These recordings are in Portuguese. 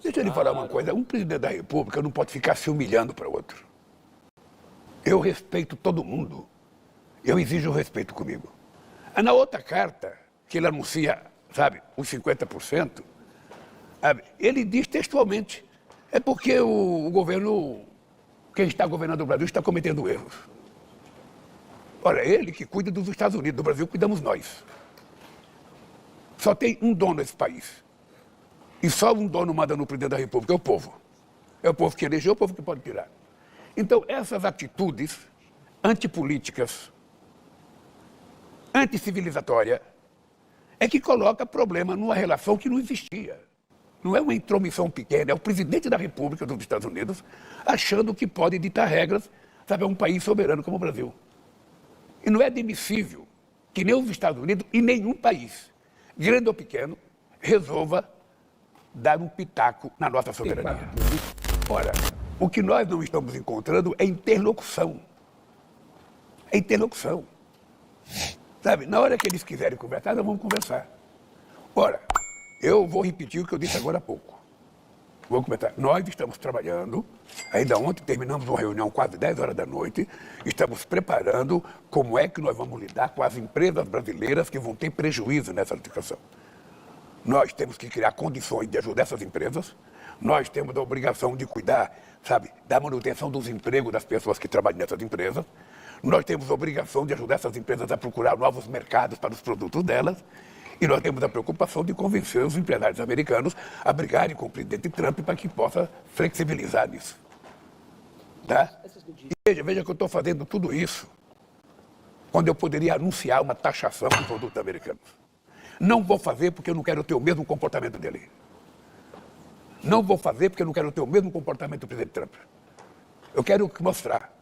Deixa eu lhe falar uma coisa. Um presidente da República não pode ficar se humilhando para outro. Eu respeito todo mundo. Eu exijo respeito comigo. Na outra carta, que ele anuncia, sabe, os 50%, sabe, ele diz textualmente, é porque o governo, quem está governando o Brasil, está cometendo erros. Olha, ele que cuida dos Estados Unidos, do Brasil cuidamos nós. Só tem um dono nesse país. E só um dono manda no presidente da República, é o povo. É o povo que elegeu, é o povo que pode tirar. Então, essas atitudes antipolíticas, anticivilizatórias, é que coloca problema numa relação que não existia. Não é uma intromissão pequena, é o presidente da República dos Estados Unidos achando que pode ditar regras, sabe, a um país soberano como o Brasil. E não é admissível que nem os Estados Unidos e nenhum país, grande ou pequeno, resolva dar um pitaco na nossa soberania. Ora, o que nós não estamos encontrando é interlocução. É interlocução. Sabe, na hora que eles quiserem conversar, nós vamos conversar. Ora, eu vou repetir o que eu disse agora há pouco. Vou comentar. Nós estamos trabalhando, ainda ontem terminamos uma reunião quase 10 horas da noite, estamos preparando como é que nós vamos lidar com as empresas brasileiras que vão ter prejuízo nessa situação. Nós temos que criar condições de ajudar essas empresas, nós temos a obrigação de cuidar, sabe, da manutenção dos empregos das pessoas que trabalham nessas empresas, nós temos a obrigação de ajudar essas empresas a procurar novos mercados para os produtos delas, e nós temos a preocupação de convencer os empresários americanos a brigarem com o presidente Trump para que possa flexibilizar nisso. Tá? E veja que eu estou fazendo tudo isso quando eu poderia anunciar uma taxação de produtos americanos. Não vou fazer porque eu não quero ter o mesmo comportamento dele. Não vou fazer porque eu não quero ter o mesmo comportamento do presidente Trump. Eu quero mostrar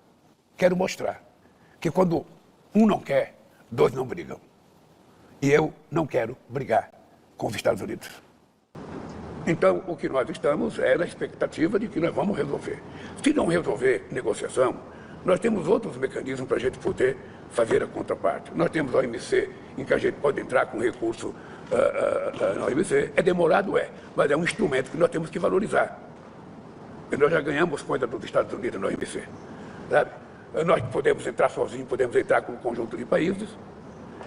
que quando um não quer, dois não brigam. E eu não quero brigar com os Estados Unidos. Então, o que nós estamos é na expectativa de que nós vamos resolver. Se não resolver negociação, nós temos outros mecanismos para a gente poder fazer a contraparte. Nós temos a OMC, em que a gente pode entrar com recurso na OMC. É demorado, mas é um instrumento que nós temos que valorizar. E nós já ganhamos coisa dos Estados Unidos na OMC. Sabe? Nós podemos entrar sozinhos, podemos entrar com um conjunto de países.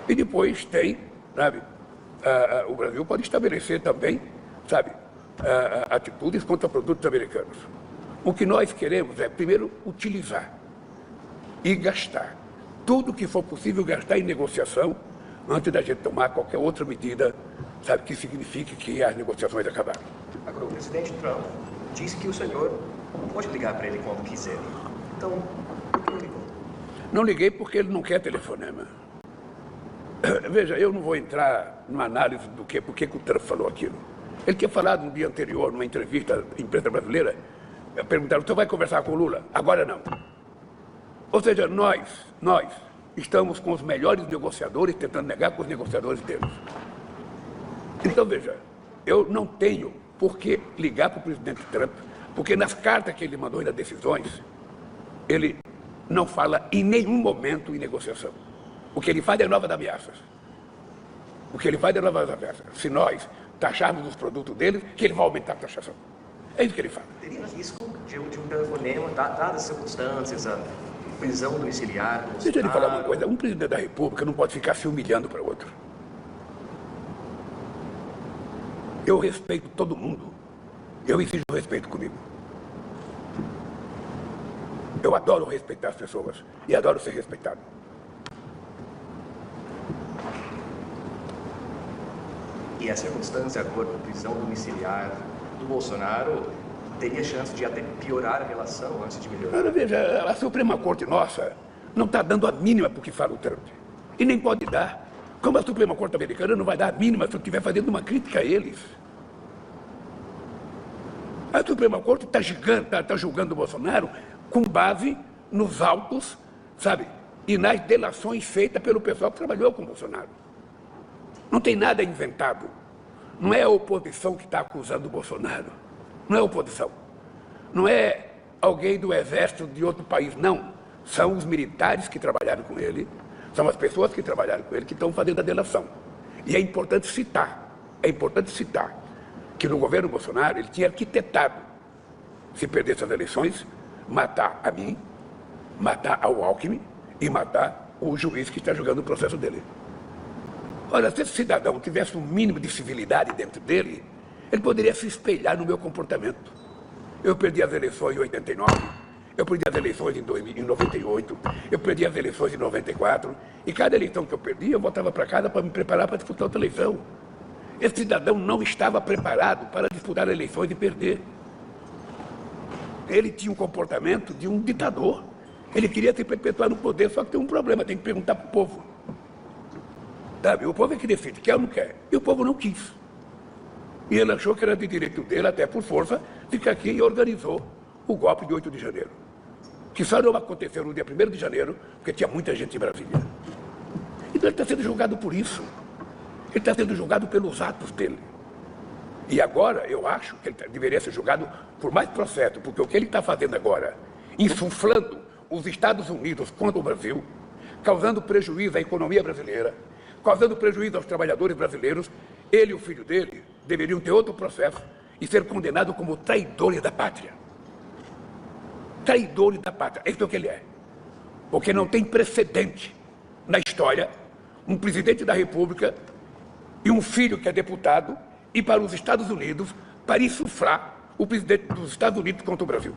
E depois tem, sabe, o Brasil pode estabelecer também, sabe, atitudes contra produtos americanos. O que nós queremos é, primeiro, utilizar e gastar tudo que for possível gastar em negociação antes da gente tomar qualquer outra medida, sabe, que signifique que as negociações acabaram. Agora, o presidente Trump disse que o senhor pode ligar para ele quando quiser. Então, por que não ligou? Não liguei porque ele não quer telefonema. Veja, eu não vou entrar numa análise do por que o Trump falou aquilo. Ele tinha falado no dia anterior, numa entrevista à imprensa brasileira, perguntaram, você vai conversar com o Lula? Agora não. Ou seja, nós estamos com os melhores negociadores tentando negar com os negociadores deles. Então, veja, eu não tenho por que ligar para o presidente Trump, porque nas cartas que ele mandou e nas decisões, ele não fala em nenhum momento em negociação. O que ele faz é novas ameaças. Se nós taxarmos os produtos dele, que ele vai aumentar a taxação. É isso que ele fala. Teria risco de um telefonema, dadas as circunstâncias, a prisão domiciliar... Deixa eu lhe falar uma coisa. Um presidente da República não pode ficar se humilhando para outro. Eu respeito todo mundo. Eu exijo respeito comigo. Eu adoro respeitar as pessoas e adoro ser respeitado. E a circunstância agora da prisão domiciliar do Bolsonaro teria chance de até piorar a relação antes de melhorar? Agora, veja, a Suprema Corte nossa não está dando a mínima para o que fala o Trump. E nem pode dar. Como a Suprema Corte americana não vai dar a mínima se eu estiver fazendo uma crítica a eles. A Suprema Corte está julgando o Bolsonaro com base nos autos, sabe, e nas delações feitas pelo pessoal que trabalhou com o Bolsonaro. Não tem nada inventado. Não é a oposição que está acusando o Bolsonaro. Não é a oposição. Não é alguém do exército de outro país, não. São os militares que trabalharam com ele, são as pessoas que trabalharam com ele que estão fazendo a delação. E é importante citar que no governo Bolsonaro ele tinha arquitetado, se perdesse as eleições, matar a mim, matar ao Alckmin e matar o juiz que está julgando o processo dele. Olha, se esse cidadão tivesse um mínimo de civilidade dentro dele, ele poderia se espelhar no meu comportamento. Eu perdi as eleições em 89, eu perdi as eleições em 98, eu perdi as eleições em 94, e cada eleição que eu perdi, eu voltava para casa para me preparar para disputar outra eleição. Esse cidadão não estava preparado para disputar eleições e perder. Ele tinha um comportamento de um ditador. Ele queria se perpetuar no poder, só que tem um problema, tem que perguntar para o povo. Sabe? O povo é que decide, quer ou não quer. E o povo não quis. E ele achou que era de direito dele, até por força, ficar aqui e organizou o golpe de 8 de janeiro. Que só não aconteceu no dia 1º de janeiro, porque tinha muita gente em Brasília. Então ele está sendo julgado por isso. Ele está sendo julgado pelos atos dele. E agora, eu acho que ele deveria ser julgado por mais processo, porque o que ele está fazendo agora, insuflando os Estados Unidos contra o Brasil, causando prejuízo à economia brasileira, causando prejuízo aos trabalhadores brasileiros, ele e o filho dele deveriam ter outro processo e ser condenados como traidores da pátria. Traidores da pátria, é isso que ele é. Porque não tem precedente na história um presidente da República e um filho que é deputado ir para os Estados Unidos para insuflar o presidente dos Estados Unidos contra o Brasil.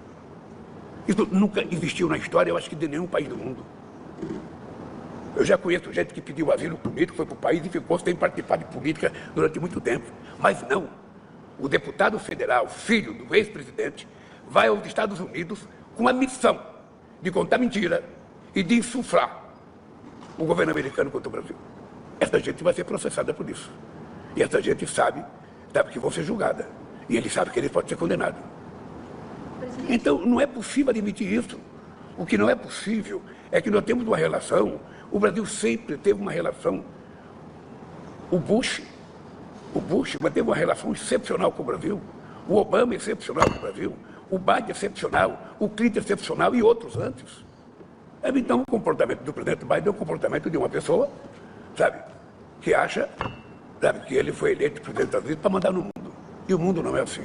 Isso nunca existiu na história, eu acho que de nenhum país do mundo. Eu já conheço gente que pediu asilo político, foi para o país e ficou sem participar de política durante muito tempo. Mas não. O deputado federal, filho do ex-presidente, vai aos Estados Unidos com a missão de contar mentira e de insuflar o governo americano contra o Brasil. Essa gente vai ser processada por isso. E essa gente sabe que vão ser julgada. E ele sabe que ele pode ser condenado. Então, não é possível admitir isso. O que não é possível é que nós temos uma relação, o Brasil sempre teve uma relação, o Bush manteve uma relação excepcional com o Brasil, o Obama excepcional com o Brasil, o Biden excepcional, o Clinton excepcional e outros antes. Então, o comportamento do presidente Biden é o comportamento de uma pessoa, sabe, que acha, sabe, que ele foi eleito presidente dos Estados Unidos para mandar no mundo. E o mundo não é assim.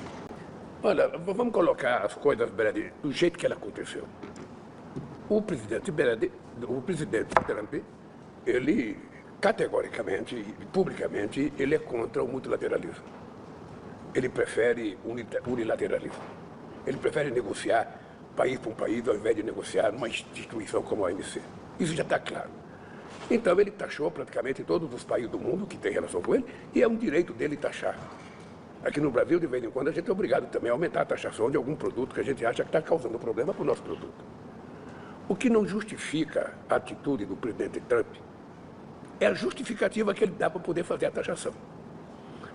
Olha, vamos colocar as coisas, Brady, do jeito que ela aconteceu. O presidente Trump, ele categoricamente e publicamente, ele é contra o multilateralismo. Ele prefere unilateralismo. Ele prefere negociar país por país ao invés de negociar numa instituição como a OMC. Isso já está claro. Então ele taxou praticamente todos os países do mundo que têm relação com ele e é um direito dele taxar. Aqui no Brasil, de vez em quando, a gente é obrigado também a aumentar a taxação de algum produto que a gente acha que está causando problema para o nosso produto. O que não justifica a atitude do presidente Trump é a justificativa que ele dá para poder fazer a taxação.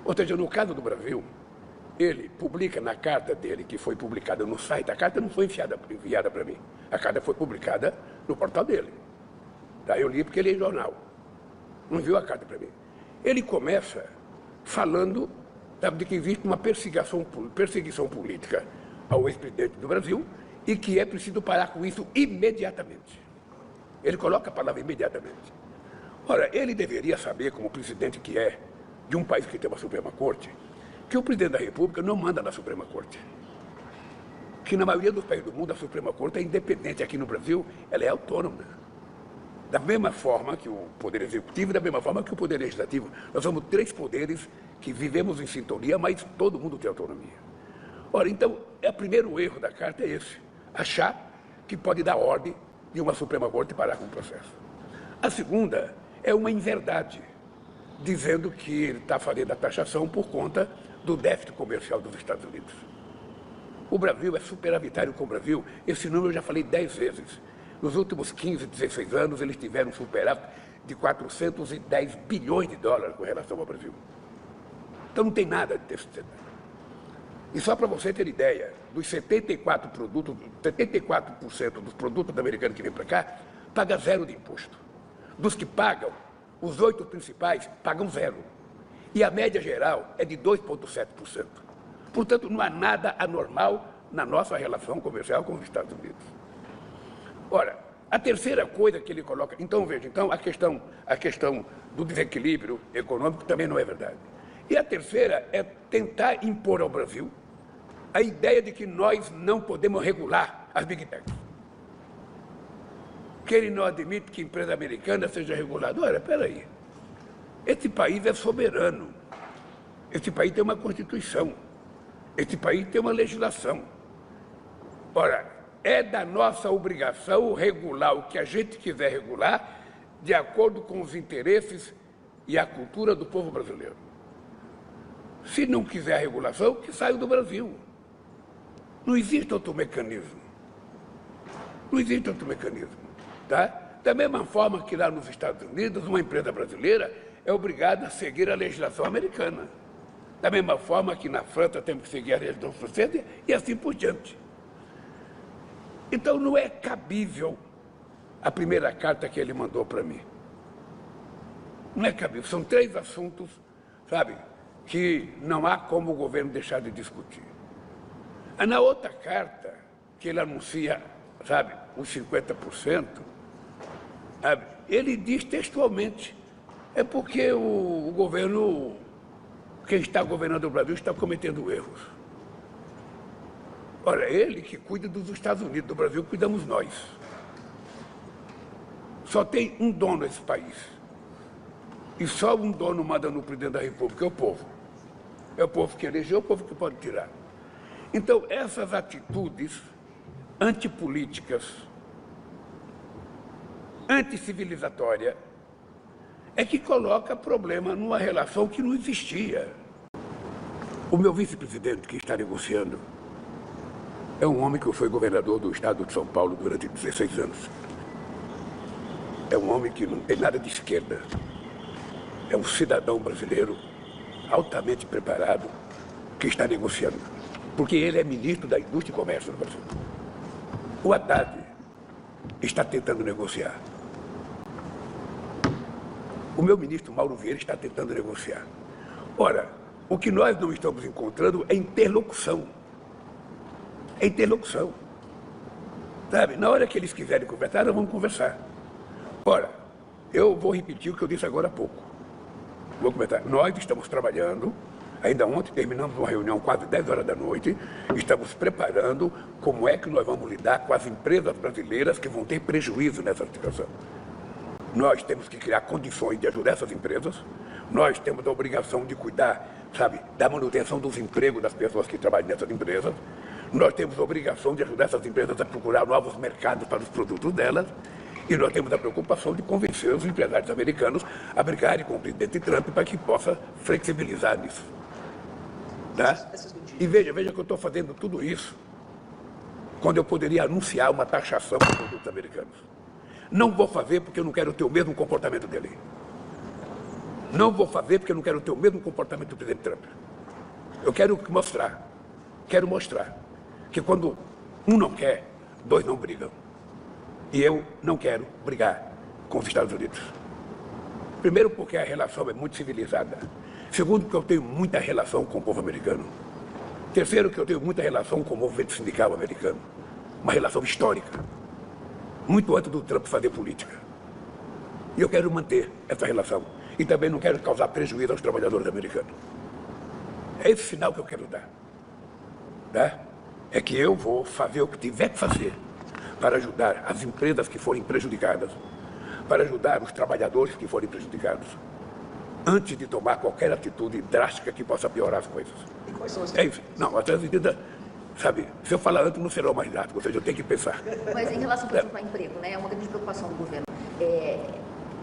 Ou seja, no caso do Brasil, ele publica na carta dele, que foi publicada no site, a carta não foi enviada para mim, a carta foi publicada no portal dele. Tá? Eu li porque ele é jornal, não enviou a carta para mim. Ele começa falando, sabe, de que existe uma perseguição política ao ex-presidente do Brasil e que é preciso parar com isso imediatamente. Ele coloca a palavra imediatamente. Ora, ele deveria saber, como presidente que é, de um país que tem uma Suprema Corte, que o presidente da República não manda na Suprema Corte. Que na maioria dos países do mundo a Suprema Corte é independente. Aqui no Brasil, ela é autônoma. Da mesma forma que o Poder Executivo e da mesma forma que o Poder Legislativo. Nós somos 3 poderes que vivemos em sintonia, mas todo mundo tem autonomia. Ora, então, o primeiro erro da carta é esse. Achar que pode dar ordem de uma Suprema Corte parar com o processo. A segunda é uma inverdade, dizendo que ele está fazendo a taxação por conta do déficit comercial dos Estados Unidos. O Brasil é superavitário com o Brasil, esse número eu já falei 10 vezes. Nos últimos 15, 16 anos, eles tiveram um superávit de 410 bilhões de dólares com relação ao Brasil. Então não tem nada de déficit. E só para você ter ideia, dos 74% dos produtos americanos que vêm para cá, paga 0 de imposto. Dos que pagam, os 8 principais pagam 0. E a média geral é de 2,7%. Portanto, não há nada anormal na nossa relação comercial com os Estados Unidos. Ora, a terceira coisa que ele coloca... Então, veja, a questão do desequilíbrio econômico também não é verdade. E a terceira é tentar impor ao Brasil a ideia de que nós não podemos regular as Big Techs. Que ele não admite que a empresa americana seja regulada. Olha, peraí, esse país é soberano, esse país tem uma Constituição, esse país tem uma legislação. Ora, é da nossa obrigação regular o que a gente quiser regular de acordo com os interesses e a cultura do povo brasileiro. Se não quiser a regulação, que saia do Brasil. Não existe outro mecanismo. Não existe outro mecanismo. Tá? Da mesma forma que lá nos Estados Unidos, uma empresa brasileira é obrigada a seguir a legislação americana. Da mesma forma que na França temos que seguir a legislação francesa e assim por diante. Então não é cabível a primeira carta que ele mandou para mim. Não é cabível. São 3 assuntos, sabe, que não há como o governo deixar de discutir. Na outra carta, que ele anuncia, sabe, os 50%, sabe, ele diz textualmente, é porque o governo, quem está governando o Brasil, está cometendo erros. Olha, ele que cuida dos Estados Unidos, do Brasil cuidamos nós. Só tem um dono esse país. E só um dono manda no presidente da República, é o povo. É o povo que elegeu, é o povo que pode tirar. Então, essas atitudes antipolíticas, anticivilizatórias, é que coloca problema numa relação que não existia. O meu vice-presidente que está negociando é um homem que foi governador do estado de São Paulo durante 16 anos. É um homem que não tem nada de esquerda. É um cidadão brasileiro altamente preparado que está negociando. Porque ele é ministro da Indústria e Comércio do Brasil. O Haddad está tentando negociar. O meu ministro Mauro Vieira está tentando negociar. Ora, o que nós não estamos encontrando é interlocução. É interlocução. Sabe, na hora que eles quiserem conversar, nós vamos conversar. Ora, eu vou repetir o que eu disse agora há pouco. Vou comentar. Nós estamos trabalhando, ainda ontem terminamos uma reunião quase 10 horas da noite, estamos preparando como é que nós vamos lidar com as empresas brasileiras que vão ter prejuízo nessa situação. Nós temos que criar condições de ajudar essas empresas, nós temos a obrigação de cuidar, sabe, da manutenção dos empregos das pessoas que trabalham nessas empresas, nós temos a obrigação de ajudar essas empresas a procurar novos mercados para os produtos delas, e nós temos a preocupação de convencer os empresários americanos a brigarem com o presidente Trump para que possa flexibilizar nisso. Tá? E veja que eu estou fazendo tudo isso quando eu poderia anunciar uma taxação dos produtos americanos. Não vou fazer porque eu não quero ter o mesmo comportamento dele. Não vou fazer porque eu não quero ter o mesmo comportamento do presidente Trump. Eu quero mostrar que quando um não quer, 2 não brigam. E eu não quero brigar com os Estados Unidos. Primeiro, porque a relação é muito civilizada. Segundo, porque eu tenho muita relação com o povo americano. Terceiro, que eu tenho muita relação com o movimento sindical americano. Uma relação histórica. Muito antes do Trump fazer política. E eu quero manter essa relação. E também não quero causar prejuízo aos trabalhadores americanos. É esse sinal que eu quero dar. Tá? É que eu vou fazer o que tiver que fazer para ajudar as empresas que forem prejudicadas, para ajudar os trabalhadores que forem prejudicados, antes de tomar qualquer atitude drástica que possa piorar as coisas. E quais são as É isso. Não, as medidas, sabe, se eu falar antes não será mais drástico, ou seja, eu tenho que pensar. Mas em relação, por exemplo, ao emprego, né, é uma grande preocupação do governo.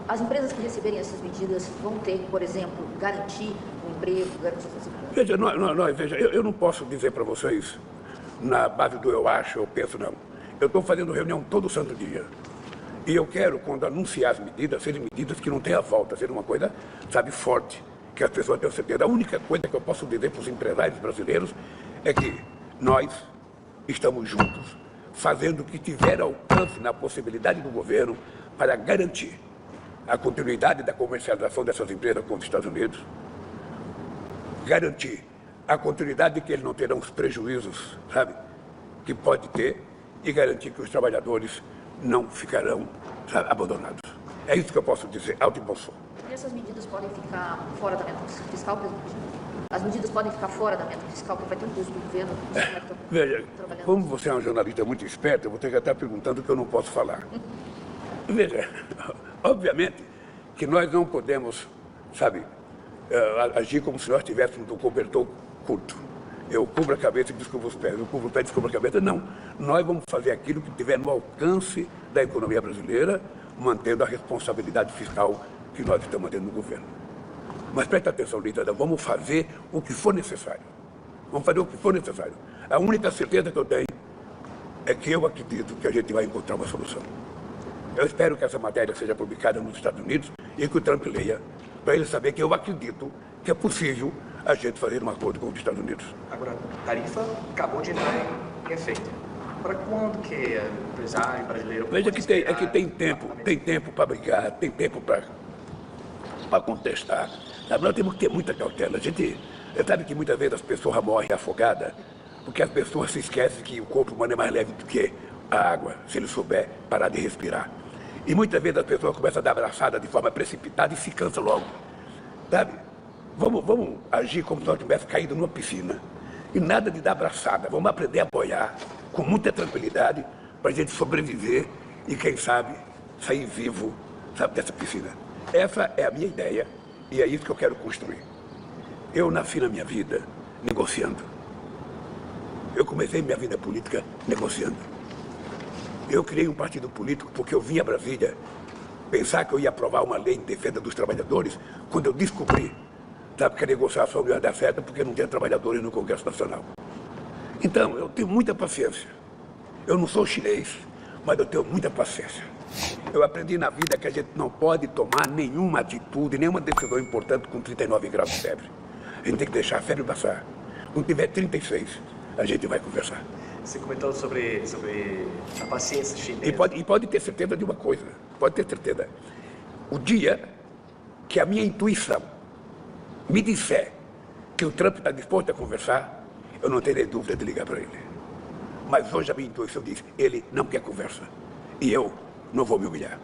As empresas que receberem essas medidas vão ter, por exemplo, garantir um emprego, garantir a segurança? Veja, eu não posso dizer para vocês, na base do eu acho, eu penso, não. Eu estou fazendo reunião todo santo dia. E eu quero, quando anunciar as medidas, serem medidas que não tenham volta, ser uma coisa, sabe, forte, que as pessoas tenham certeza. A única coisa que eu posso dizer para os empresários brasileiros é que nós estamos juntos, fazendo o que tiver alcance na possibilidade do governo para garantir a continuidade da comercialização dessas empresas com os Estados Unidos, garantir a continuidade de que eles não terão os prejuízos, sabe, que pode ter, e garantir que os trabalhadores não ficarão, sabe, abandonados. É isso que eu posso dizer, alto e bom som. E essas medidas podem ficar fora da meta fiscal, presidente? As medidas podem ficar fora da meta fiscal, porque vai ter um custo do governo. Veja, como você é um jornalista muito esperto, eu vou ter que estar perguntando o que eu não posso falar. Veja, obviamente que nós não podemos, sabe, agir como se nós tivéssemos um cobertor curto. Eu cubro a cabeça e descubro os pés, eu cubro o pé e descubro a cabeça. Não, nós vamos fazer aquilo que tiver no alcance da economia brasileira, mantendo a responsabilidade fiscal que nós estamos mantendo no governo. Mas presta atenção, Lita, vamos fazer o que for necessário. Vamos fazer o que for necessário. A única certeza que eu tenho é que eu acredito que a gente vai encontrar uma solução. Eu espero que essa matéria seja publicada nos Estados Unidos e que o Trump leia, para ele saber que eu acredito que é possível a gente fazer um acordo com os Estados Unidos. Agora, a tarifa acabou de entrar em efeito. Para quando que o empresário brasileiro... Veja que tem tempo para brigar, tem tempo para contestar. Sabe, nós temos que ter muita cautela. A gente sabe que muitas vezes as pessoas morrem afogadas porque as pessoas se esquecem que o corpo humano é mais leve do que a água, se ele souber parar de respirar. E muitas vezes as pessoas começam a dar abraçada de forma precipitada e se cansam logo. Sabe? Vamos agir como se nós tivéssemos caído numa piscina. E nada de dar abraçada. Vamos aprender a boiar com muita tranquilidade para a gente sobreviver e, quem sabe, sair vivo, sabe, dessa piscina. Essa é a minha ideia e é isso que eu quero construir. Eu nasci na minha vida negociando. Eu comecei minha vida política negociando. Eu criei um partido político porque eu vim a Brasília pensar que eu ia aprovar uma lei em defesa dos trabalhadores quando eu descobri, sabe, que a negociação não ia dar certo porque não tinha trabalhadores no Congresso Nacional. Então, eu tenho muita paciência. Eu não sou chinês, mas eu tenho muita paciência. Eu aprendi na vida que a gente não pode tomar nenhuma atitude, nenhuma decisão importante com 39 graus de febre. A gente tem que deixar a febre passar. Quando tiver 36, a gente vai conversar. Você comentou sobre a paciência chinesa. E pode ter certeza de uma coisa, pode ter certeza. O dia que a minha intuição me disser que o Trump está disposto a conversar, eu não terei dúvida de ligar para ele. Mas hoje a minha intuição diz, ele não quer conversa. E eu não vou me humilhar.